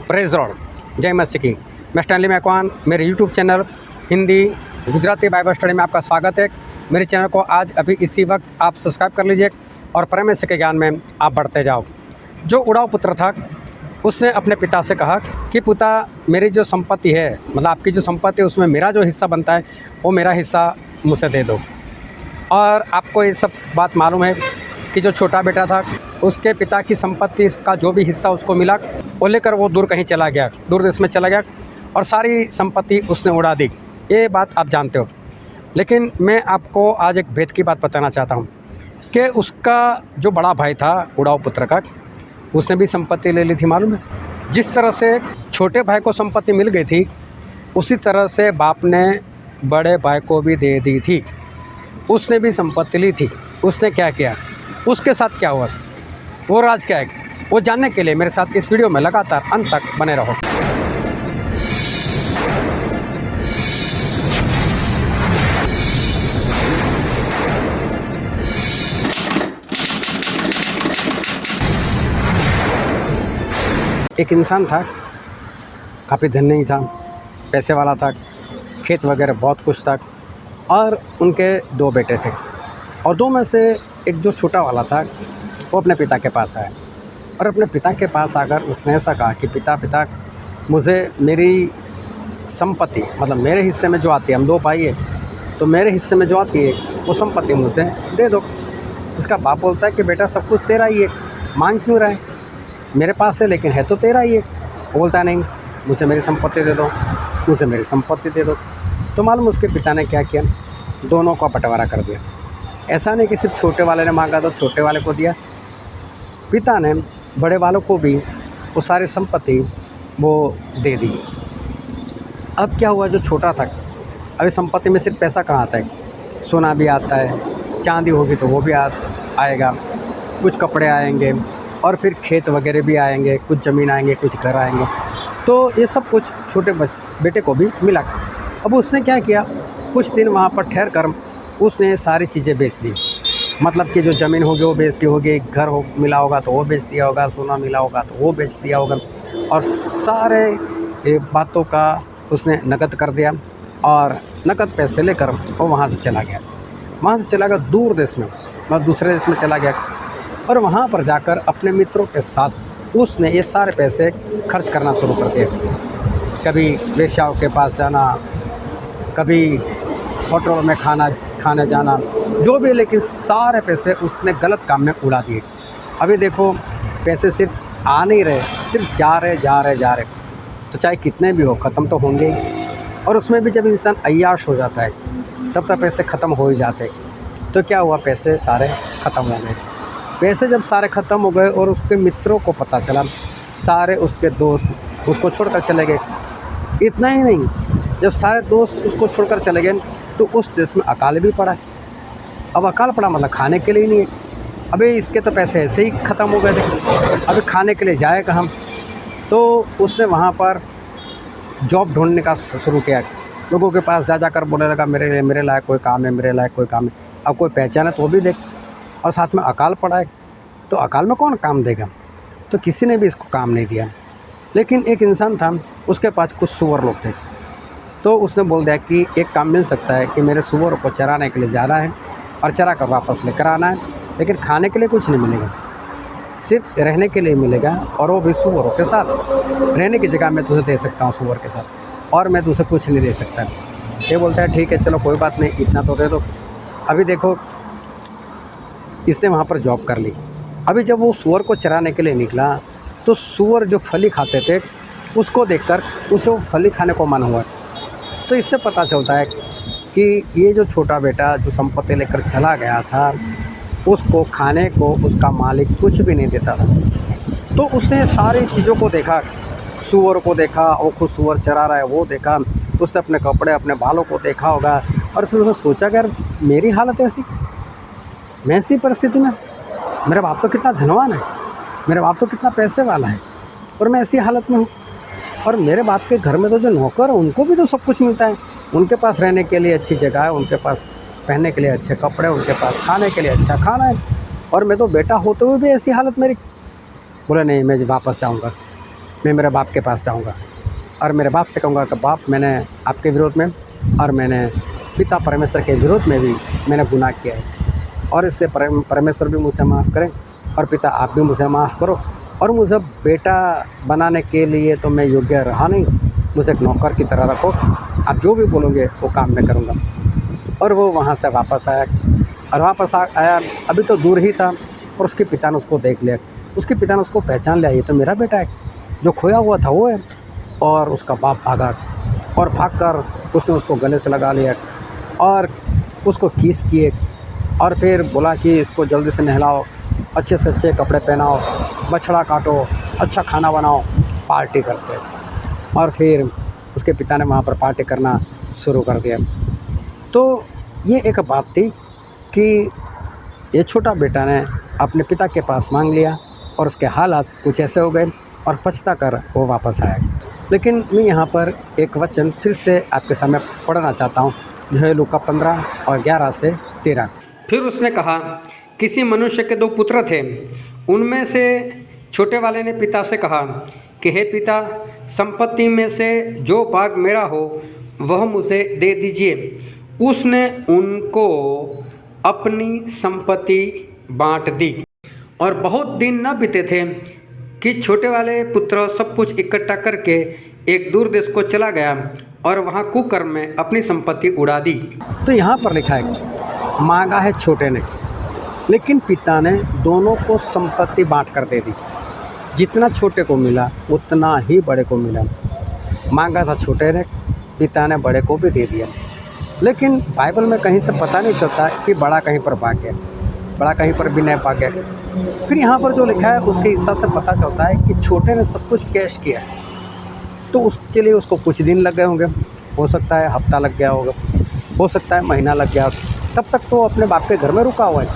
Praise Lord, जय मसीह। मैं Stanley Macwan, मेरे YouTube channel Hindi Gujarati Bible study में आपका स्वागत है। मेरे चैनल को आज अभी इसी वक्त आप सब्सक्राइब कर लीजिए और परमेश्वर के ज्ञान में आप बढ़ते जाओ। जो उड़ाऊ पुत्र था उसने अपने पिता से कहा कि पिता, मेरी जो संपत्ति है, मतलब आपकी जो संपत्ति है उसमें मेरा जो हिस्सा बनता है वो मेरा हिस्सा मुझे दे दो। और आपको ये सब बात मालूम है कि जो छोटा बेटा था उसके पिता की संपत्ति का जो भी हिस्सा उसको मिला वो लेकर वो दूर कहीं चला गया, दूर देश में चला गया और सारी संपत्ति उसने उड़ा दी। ये बात आप जानते हो। लेकिन मैं आपको आज एक भेद की बात बताना चाहता हूँ कि उसका जो बड़ा भाई था उड़ाऊ पुत्र का, उसने भी संपत्ति ले ली थी। मालूम है, जिस तरह से छोटे भाई को संपत्ति मिल गई थी उसी तरह से बाप ने बड़े भाई को भी दे दी थी। उसने भी संपत्ति ली थी। उसने क्या किया, उसके साथ क्या हुआ, वो राज क्या है, वो जानने के लिए मेरे साथ इस वीडियो में लगातार अंत तक बने रहो। एक इंसान था, काफ़ी धनी था, पैसे वाला था, खेत वगैरह बहुत कुछ था और उनके दो बेटे थे। और दो में से एक जो छोटा वाला था वो अपने पिता के पास आया और अपने पिता के पास आकर उसने ऐसा कहा कि पिता, मुझे मेरी संपत्ति, मतलब मेरे हिस्से में जो आती है, हम दो भाई है तो मेरे हिस्से में जो आती है वो संपत्ति मुझे दे दो। इसका बाप बोलता है कि बेटा, सब कुछ तेरा ही है, मांग क्यों रहा है, मेरे पास है लेकिन है तो तेरा ही है। वो बोलता है नहीं, मुझे मेरी संपत्ति दे दो, मुझे मेरी संपत्ति दे दो। तो मालूम उसके पिता ने क्या किया, दोनों का बंटवारा कर दिया। ऐसा नहीं कि सिर्फ छोटे वाले ने मांगा तो छोटे वाले को दिया, पिता ने बड़े वालों को भी वो सारी संपत्ति वो दे दी। अब क्या हुआ, जो छोटा था, अभी संपत्ति में सिर्फ पैसा कहाँ आता है, सोना भी आता है, चांदी होगी तो वो भी आएगा, कुछ कपड़े आएंगे और फिर खेत वगैरह भी आएंगे, कुछ ज़मीन आएंगे, कुछ घर आएंगे। तो ये सब कुछ छोटे बेटे को भी मिला। अब उसने क्या किया, कुछ दिन वहाँ पर ठहर कर उसने सारी चीज़ें बेच दी। मतलब कि जो ज़मीन होगी वो बेच दी होगी, घर मिला होगा तो वो बेच दिया होगा, सोना मिला होगा तो वो बेच दिया होगा और सारे बातों का उसने नकद कर दिया और नकद पैसे लेकर वो वहाँ से चला गया दूर देश में, मतलब दूसरे देश में चला गया। और वहाँ पर जाकर अपने मित्रों के साथ उसने ये सारे पैसे खर्च करना शुरू कर दिए। कभी वेश्याओं के पास जाना, कभी होटल में खाने जाना, जो भी, लेकिन सारे पैसे उसने गलत काम में उड़ा दिए। अभी देखो, पैसे सिर्फ आ नहीं रहे, सिर्फ जा रहे, तो चाहे कितने भी हो ख़त्म तो होंगे ही। और उसमें भी जब इंसान अय्याश हो जाता है तब तक पैसे ख़त्म हो ही जाते। तो क्या हुआ, पैसे सारे ख़त्म हो गए। पैसे जब सारे ख़त्म हो गए और उसके मित्रों को पता चला, सारे उसके दोस्त उसको छोड़कर चले गए। इतना ही नहीं, जब सारे दोस्त उसको छोड़कर चले गए तो उस देश में अकाल भी पड़ा। अब अकाल पड़ा मतलब खाने के लिए ही नहीं है। अबे इसके तो पैसे ऐसे ही ख़त्म हो गए थे, अभी खाने के लिए जाए कहाँ। तो उसने वहाँ पर जॉब ढूंढने का शुरू किया, लोगों के पास जाकर बोलने लगा मेरे लायक कोई काम है, मेरे लायक कोई काम है। अब कोई पहचाने तो वो भी देख, और साथ में अकाल पड़ा है तो अकाल में कौन काम देगा। तो किसी ने भी इसको काम नहीं दिया। लेकिन एक इंसान था, उसके पास कुछ सूअर लोग थे, तो उसने बोल दिया कि एक काम मिल सकता है कि मेरे सूअरों को चराने के लिए जाना है और चरा कर वापस लेकर आना है, लेकिन खाने के लिए कुछ नहीं मिलेगा, सिर्फ रहने के लिए मिलेगा और वो भी सूअरों के साथ। रहने की जगह मैं तुझे दे सकता हूँ सूअर के साथ, और मैं तुझे कुछ नहीं दे सकता। ये बोलता है ठीक है, चलो कोई बात नहीं, इतना तो दे दो। अभी देखो, इसने वहाँ पर जॉब कर ली। अभी जब वो सूअर को चराने के लिए निकला तो सूअर जो फली खाते थे उसको देखकर उसे वो फली खाने को मन हुआ। तो इससे पता चलता है कि ये जो छोटा बेटा जो संपत्ति लेकर चला गया था उसको खाने को उसका मालिक कुछ भी नहीं देता था। तो उसने सारी चीज़ों को देखा, सूअर को देखा, वो खुद सूअर चरा रहा है वो देखा, उसने अपने कपड़े अपने बालों को देखा होगा और फिर उसने सोचा कि यार मेरी हालत ऐसी, मैं ऐसी परिस्थिति में, मेरा बाप तो कितना धनवान है, मेरा बाप तो कितना पैसे वाला है और मैं ऐसी हालत में हूँ। और मेरे बाप के घर में तो जो नौकर है उनको भी तो सब कुछ मिलता है, उनके पास रहने के लिए अच्छी जगह है, उनके पास पहनने के लिए अच्छे कपड़े, उनके पास खाने के लिए अच्छा खाना है, और मैं तो बेटा होते हुए भी ऐसी हालत मेरी। बोले नहीं, मैं वापस जाऊँगा। मैं मेरे बाप के पास जाऊंगा और मेरे बाप से कहूँगा कि बाप, मैंने आपके विरोध में और मैंने पिता परमेश्वर के विरोध में भी मैंने गुनाह किया है, और इससे परमेश्वर भी मुझे माफ़ करें और पिता आप भी मुझे माफ़ करो, और मुझे बेटा बनाने के लिए तो मैं योग्य रहा नहीं, मुझे एक नौकर की तरह रखो, आप जो भी बोलोगे वो काम मैं करूँगा। और वो वहाँ से वापस आया, और वापस आया, अभी तो दूर ही था, और उसके पिता ने उसको देख लिया। उसके पिता ने उसको पहचान लिया, ये तो मेरा बेटा है, जो खोया हुआ था वो है। और उसका बाप भागा, और भागकर उसने उसको गले से लगा लिया और उसको किस किए, और फिर बोला कि इसको जल्दी से नहलाओ, अच्छे से अच्छे कपड़े पहनाओ, बछड़ा काटो, अच्छा खाना बनाओ, पार्टी करते। और फिर उसके पिता ने वहाँ पर पार्टी करना शुरू कर दिया। तो ये एक बात थी कि ये छोटा बेटा ने अपने पिता के पास मांग लिया, और उसके हालात कुछ ऐसे हो गए, और पछता कर वो वापस आया। लेकिन मैं यहाँ पर एक वचन फिर से आपके सामने पढ़ना चाहता हूँ, जो है लूका 15 और 11 से 13। फिर उसने कहा, किसी मनुष्य के 2 पुत्र थे। उनमें से छोटे वाले ने पिता से कहा कि हे पिता, संपत्ति में से जो भाग मेरा हो वह मुझे दे दीजिए। उसने उनको अपनी संपत्ति बांट दी। और बहुत दिन न बीते थे कि छोटे वाले पुत्र सब कुछ इकट्ठा करके एक दूर देश को चला गया और वहाँ कुकर्म में अपनी संपत्ति उड़ा दी। तो यहाँ पर लिखा है, मांगा है छोटे ने, लेकिन पिता ने दोनों को संपत्ति बांट कर दे दी। जितना छोटे को मिला उतना ही बड़े को मिला। मांगा था छोटे ने, पिता ने बड़े को भी दे दिया। लेकिन बाइबल में कहीं से पता नहीं चलता कि बड़ा कहीं पर भाग गया, बड़ा कहीं पर भी नहीं भाग गया। फिर यहाँ पर जो लिखा है उसके हिसाब से पता चलता है कि छोटे ने सब कुछ कैश किया है, तो उसके लिए उसको कुछ दिन लग गए होंगे, हो सकता है हफ्ता लग गया होगा, हो सकता है महीना लग गया। तब तक तो अपने बाप के घर में रुका हुआ है।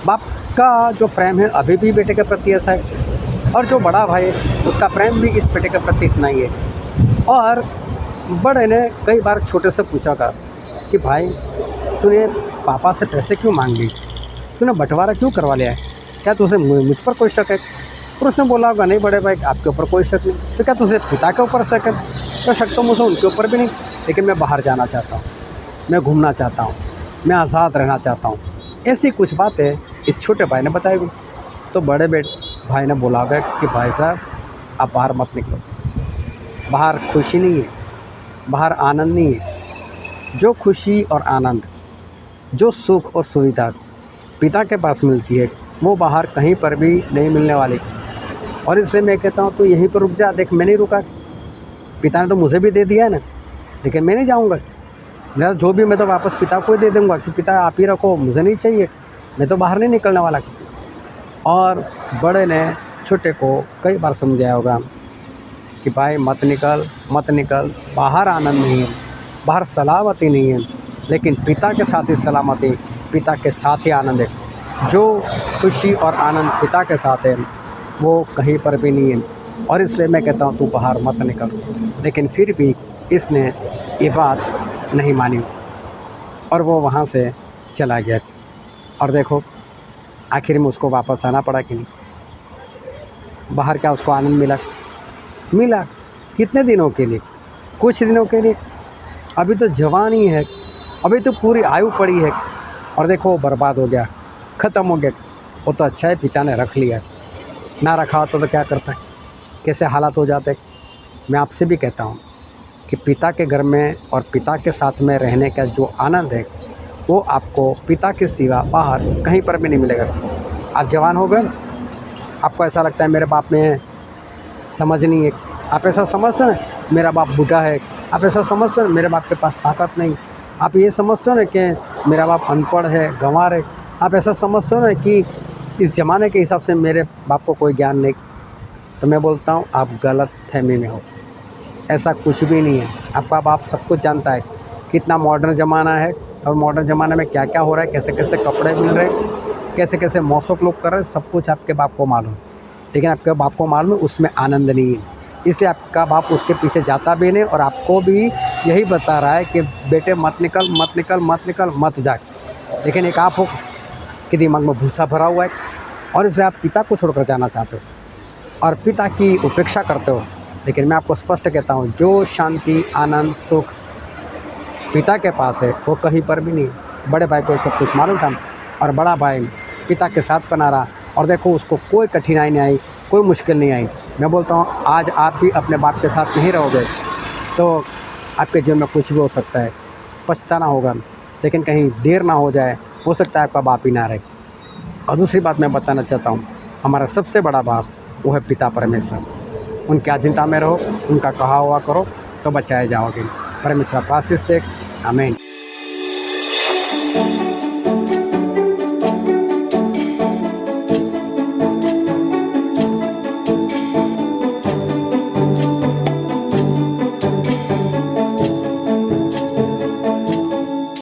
बाप का जो प्रेम है अभी भी बेटे के प्रति ऐसा है, और जो बड़ा भाई है उसका प्रेम भी इस बेटे के प्रति इतना ही है। और बड़े ने कई बार छोटे से पूछा था कि भाई, तूने पापा से पैसे क्यों मांग ली, तूने बंटवारा क्यों करवा लिया है, क्या तुझे मुझ पर कोई शक है? और उसने बोला होगा, नहीं बड़े भाई, आपके ऊपर कोई शक नहीं। तो क्या तुझे पिता के ऊपर शक है? तो शक तो मुझे उनके ऊपर भी नहीं, लेकिन मैं बाहर जाना चाहता हूँ, मैं घूमना चाहता हूँ, मैं आज़ाद रहना चाहता हूँ। ऐसी कुछ बातें इस छोटे भाई ने बताई। तो बड़े भाई ने बोला होगा कि भाई साहब, आप बाहर मत निकलो, बाहर खुशी नहीं है, बाहर आनंद नहीं है। जो खुशी और आनंद, जो सुख और सुविधा पिता के पास मिलती है, वो बाहर कहीं पर भी नहीं मिलने वाली। और इसलिए मैं कहता हूँ तो यहीं पर रुक जा। देख, मैं नहीं रुका, पिता ने तो मुझे भी दे दिया है ना, लेकिन मैं नहीं जाऊँगा। मेरा जो भी मैं तो वापस पिता को ही दे दूँगा कि पिता आप ही रखो, मुझे नहीं चाहिए, मैं तो बाहर नहीं निकलने वाला। और बड़े ने छोटे को कई बार समझाया होगा कि भाई मत निकल, मत निकल, बाहर आनंद नहीं है, बाहर सलामती नहीं है, लेकिन पिता के साथ ही सलामती, पिता के साथ ही आनंद है। जो खुशी और आनंद पिता के साथ है वो कहीं पर भी नहीं है। और इसलिए मैं कहता हूँ तू बाहर मत निकल। लेकिन फिर भी इसने ये बात नहीं मानी और वो वहाँ से चला गया। और देखो आखिर में उसको वापस आना पड़ा कि नहीं। बाहर क्या उसको आनंद मिला? कितने दिनों के लिए? कुछ दिनों के लिए। अभी तो जवान ही है, अभी तो पूरी आयु पड़ी है, और देखो वो बर्बाद हो गया, ख़त्म हो गया। वो तो अच्छा है पिता ने रख लिया, ना रखा होता तो क्या करता है, कैसे हालात हो जाते। मैं आपसे भी कहता हूँ कि पिता के घर में और पिता के साथ में रहने का जो आनंद है वो आपको पिता के सिवा बाहर कहीं पर भी नहीं मिलेगा। आप जवान हो गए, आपको ऐसा लगता है मेरे बाप में समझ नहीं है, आप ऐसा समझते हैं मेरा बाप बूढ़ा है, आप ऐसा समझते हैं मेरे बाप के पास ताकत नहीं, आप ये समझते हो ना कि मेरा बाप अनपढ़ है, गंवार है, आप ऐसा समझते हो ना कि इस ज़माने के हिसाब से मेरे बाप को कोई ज्ञान नहीं। तो मैं बोलता हूँ आप गलत फहमी में हो, ऐसा कुछ भी नहीं है। आपका बाप सब कुछ जानता है, कितना मॉडर्न ज़माना है और मॉडर्न ज़माने में क्या क्या हो रहा है, कैसे कैसे कपड़े मिल रहे हैं, कैसे कैसे मौसम लोग कर रहे हैं, सब कुछ आपके बाप को मालूम। लेकिन आपके बाप को मालूम है उसमें आनंद नहीं है, इसलिए आपका बाप उसके पीछे जाता भी नहीं और आपको भी यही बता रहा है कि बेटे मत निकल, मत निकल, मत निकल, मत जा। लेकिन एक आप हो कि दिमाग में भूसा भरा हुआ है और इसलिए आप पिता को छोड़कर जाना चाहते हो और पिता की उपेक्षा करते हो लेकिन मैं आपको स्पष्ट कहता हूँ, जो शांति, आनंद, सुख पिता के पास है वो कहीं पर भी नहीं। बड़े भाई को ये सब कुछ मालूम था और बड़ा भाई पिता के साथ बना रहा, और देखो उसको कोई कठिनाई नहीं आई, कोई मुश्किल नहीं आई। मैं बोलता हूँ आज आप भी अपने बाप के साथ नहीं रहोगे तो आपके जीवन में कुछ भी हो सकता है, पछताना होगा, लेकिन कहीं देर ना हो जाए, हो सकता है आपका बाप ही ना रहे। और दूसरी बात मैं बताना चाहता हूँ, हमारा सबसे बड़ा बाप वो है पिता परमेश्वर। उनकी अधीनता में रहो, उनका कहा हुआ करो तो बचाए जाओगे। परमेश्वर आपको आशीष दे। आमीन।